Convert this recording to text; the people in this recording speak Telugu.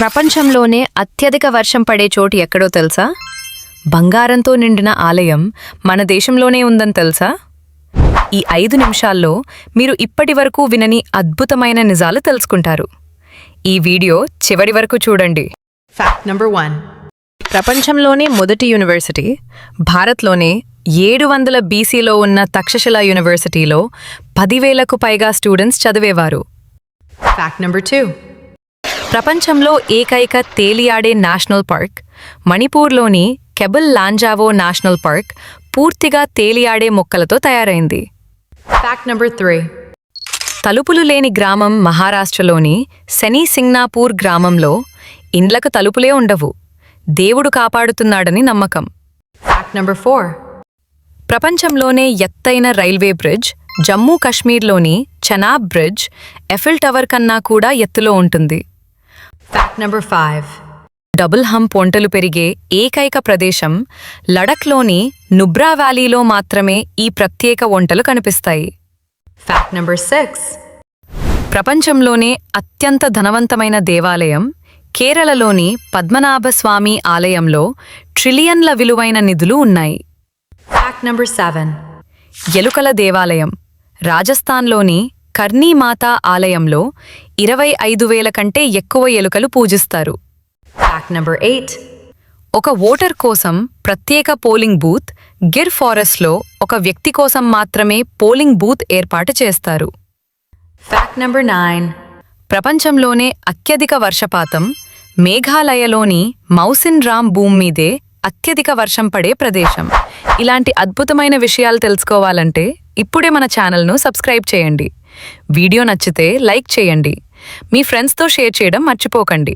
ప్రపంచంలోనే అత్యధిక వర్షం పడే చోటు ఎక్కడో తెలుసా? బంగారంతో నిండిన ఆలయం మన దేశంలోనే ఉందని తెలుసా? ఈ 5 నిమిషాల్లో మీరు ఇప్పటివరకు వినని అద్భుతమైన నిజాలు తెలుసుకుంటారు. ఈ వీడియో చివరి వరకు చూడండి. Fact number 1. ప్రపంచంలోనే మొదటి యూనివర్సిటీ, భారత్లోనే 700 BCలో ఉన్న తక్షశిల యూనివర్సిటీలో 10,000కు పైగా స్టూడెంట్స్ చదివేవారు. Fact number 2. ప్రపంచంలో ఏకైక తేలియాడే నేషనల్ పార్క్, మణిపూర్లోని కెబుల్ లాంజావో నేషనల్ పార్క్ పూర్తిగా తేలియాడే మొక్కలతో తయారైంది. Fact number 3. తలుపులు లేని గ్రామం మహారాష్ట్రలోని శని సింగ్నాపూర్ గ్రామంలో ఇండ్లకు తలుపులే ఉండవు. దేవుడు కాపాడుతున్నాడని నమ్మకం. Fact number 4. ప్రపంచంలోనే ఎత్తైన రైల్వే బ్రిడ్జ్ జమ్మూ కశ్మీర్లోని చెనాబ్ బ్రిడ్జ్ ఎఫిల్ టవర్ కన్నా కూడా ఎత్తులో ఉంటుంది. Fact number 5. డబుల్ హంప్ ఒంటెలు పెరిగే ఏకైక ప్రదేశం లడఖ్లోని నుబ్రా వ్యాలీలో మాత్రమే ఈ ప్రత్యేక ఒంటెలు కనిపిస్తాయి. Fact number 6. ప్రపంచంలోనే అత్యంత ధనవంతమైన దేవాలయం కేరళలోని పద్మనాభస్వామి ఆలయంలో ట్రిలియన్ల విలువైన నిధులు ఉన్నాయి. Fact number 7. ఎలుకల దేవాలయం రాజస్థాన్లోని కర్నీమాతా ఆలయంలో 25,000 కంటే ఎక్కువ ఎలుకలు పూజిస్తారు. Fact number 8. ఒక ఓటర్ కోసం ప్రత్యేక పోలింగ్ బూత్ గిర్ ఫారెస్ట్లో ఒక వ్యక్తి కోసం మాత్రమే పోలింగ్ బూత్ ఏర్పాటు చేస్తారు. Fact number 9. ప్రపంచంలోనే అత్యధిక వర్షపాతం మేఘాలయలోని మౌసిన్ రామ్ భూమి మీదే అత్యధిక వర్షం పడే ప్రదేశం. ఇలాంటి అద్భుతమైన విషయాలు తెలుసుకోవాలంటే ఇప్పుడే మన ఛానల్ను సబ్స్క్రైబ్ చేయండి. వీడియో నచ్చితే లైక్ చేయండి. మీ ఫ్రెండ్స్తో షేర్ చేయడం మర్చిపోకండి.